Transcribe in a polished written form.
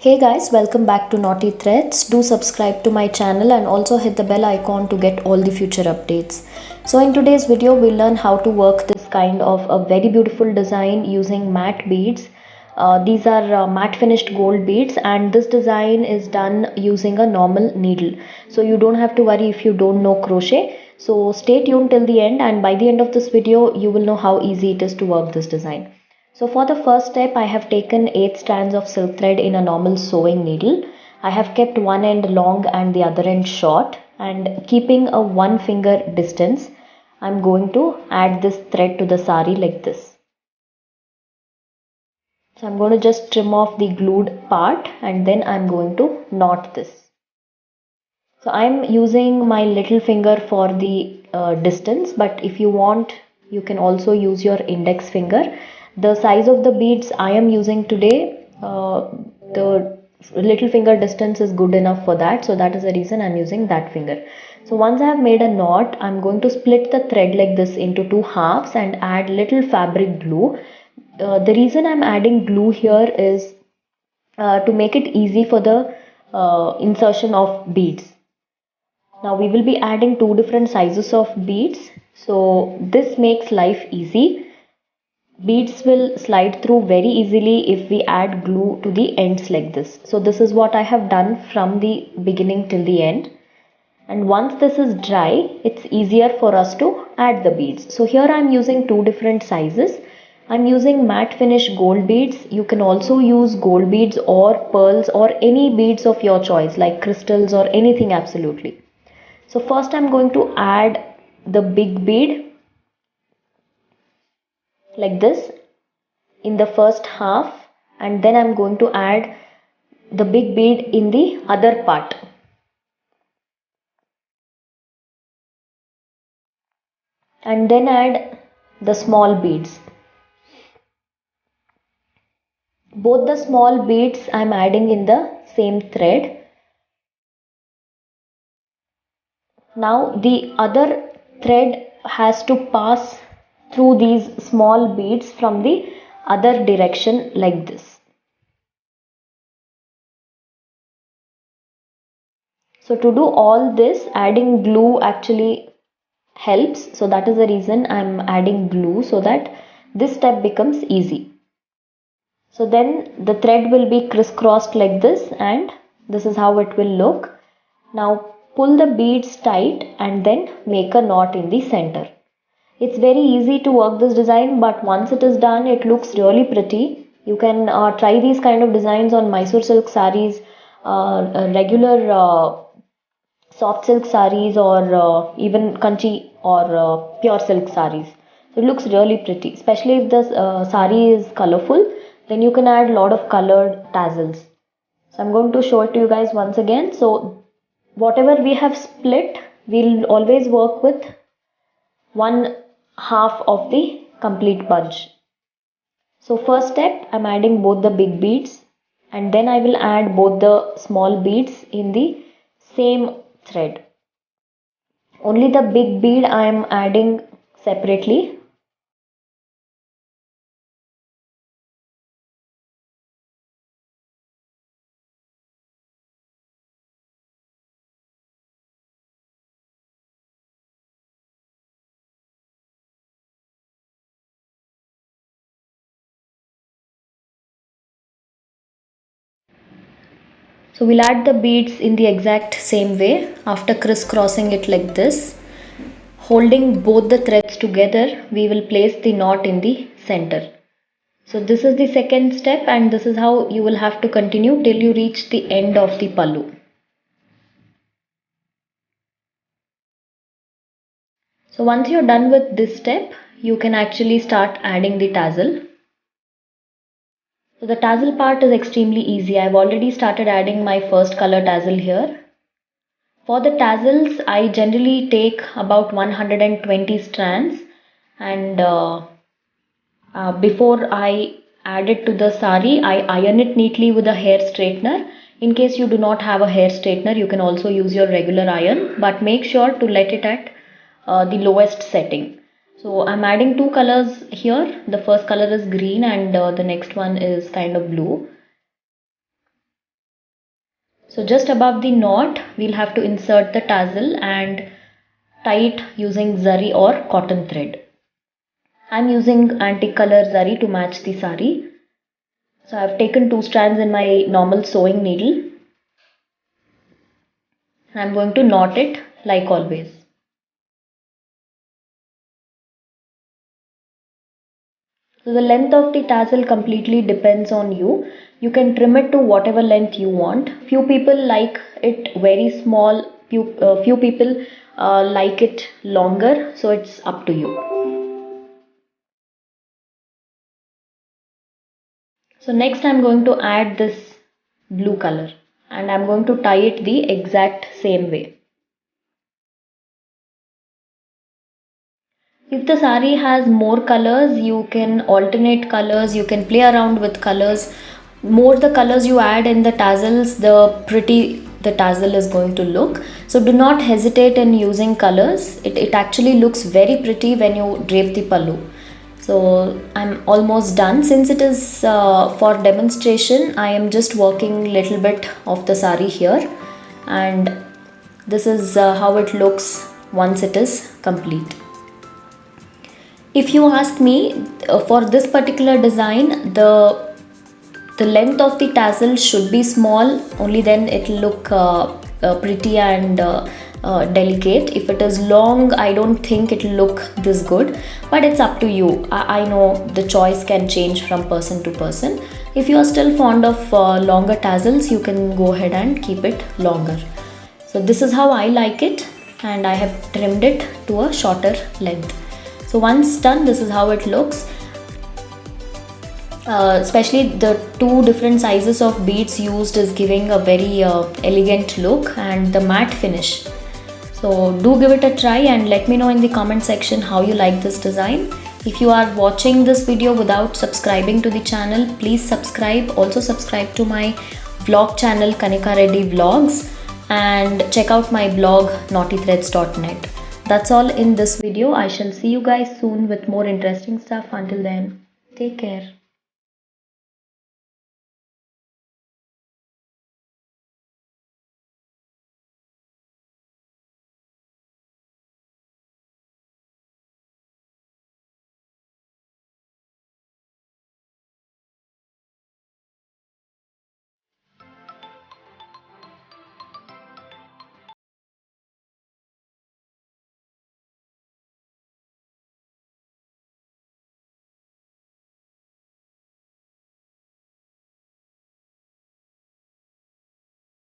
Hey guys, welcome back to Knotty Threads. Do subscribe to my channel and also hit the bell icon to get all the future updates. So in today's video, we'll learn how to work this kind of a very beautiful design using matte beads. These are matte finished gold beads, and this design is done using a normal needle. So you don't have to worry if you don't know crochet. So stay tuned till the end, and by the end of this video, you will know how easy it is to work this design. So for the first step, I have taken 8 strands of silk thread in a normal sewing needle. I have kept one end long and the other end short, and keeping a 1 finger distance, I'm going to add this thread to the sari like this. So I'm going to just trim off the glued part and then I'm going to knot this. So I'm using my little finger for the distance, but if you want, you can also use your index finger. The size of the beads I am using today, the little finger distance is good enough for that. So that is the reason I'm using that finger. So once I have made a knot, I'm going to split the thread like this into 2 halves and add little fabric glue. The reason I'm adding glue here is to make it easy for the insertion of beads. Now we will be adding 2 different sizes of beads. So this makes life easy. Beads will slide through very easily if we add glue to the ends like this. So this is what I have done from the beginning till the end. And once this is dry, it's easier for us to add the beads. So here I'm using 2 different sizes. I'm using matte finish gold beads. You can also use gold beads or pearls or any beads of your choice, like crystals or anything absolutely. So first I'm going to add the big bead like this in the first half, and then I'm going to add the big bead in the other part. And then add the small beads. Both the small beads I'm adding in the same thread. Now the other thread has to pass through these small beads from the other direction like this. So to do all this, adding glue actually helps. So that is the reason I'm adding glue, so that this step becomes easy. So then the thread will be crisscrossed like this, and this is how it will look. Now pull the beads tight and then make a knot in the center. It's very easy to work this design, but once it is done, it looks really pretty. You can try these kind of designs on Mysore silk sarees, regular soft silk sarees, or even kanchi or pure silk sarees. So it looks really pretty, especially if the saree is colorful. Then you can add a lot of colored tassels. So I'm going to show it to you guys once again. So whatever we have split, we'll always work with 1/2 of the complete bunch. So first step, I'm adding both the big beads, and then I will add both the small beads in the same thread. Only the big bead I am adding separately. So we'll add the beads in the exact same way after crisscrossing it like this. Holding both the threads together, we will place the knot in the center. So this is the second step, and this is how you will have to continue till you reach the end of the pallu. So once you're done with this step, you can actually start adding the tassel. So the tassel part is extremely easy. I've already started adding my first color tassel here. For the tassels, I generally take about 120 strands, and before I add it to the sari, I iron it neatly with a hair straightener. In case you do not have a hair straightener, you can also use your regular iron, but make sure to let it at the lowest setting. So I'm adding 2 colors here. The first color is green, and the next one is kind of blue. So just above the knot, we'll have to insert the tassel and tie it using zari or cotton thread. I'm using antique color zari to match the sari. So I've taken 2 strands in my normal sewing needle. I'm going to knot it like always. So the length of the tassel completely depends on you. You can trim it to whatever length you want. Few people like it very small, few people like it longer, so it's up to you. So next I'm going to add this blue color and I'm going to tie it the exact same way. If the sari has more colors, you can alternate colors, you can play around with colors. More the colors you add in the tassels, the pretty the tassel is going to look. So do not hesitate in using colors. It actually looks very pretty when you drape the pallu. So I'm almost done. Since it is for demonstration, I am just working little bit of the sari here, and this is how it looks once it is complete. If you ask me, for this particular design, the length of the tassel should be small, only then it will look pretty and delicate. If it is long, I don't think it will look this good, but it's up to you. I know the choice can change from person to person. If you are still fond of longer tassels, you can go ahead and keep it longer. So this is how I like it, and I have trimmed it to a shorter length. So once done, this is how it looks. Especially the 2 different sizes of beads used is giving a very elegant look, and the matte finish. So do give it a try and let me know in the comment section how you like this design. If you are watching this video without subscribing to the channel, please subscribe. Also subscribe to my vlog channel Kanika Reddy Vlogs, and check out my blog knottythreadz.net. That's all in this video. I shall see you guys soon with more interesting stuff. Until then, take care.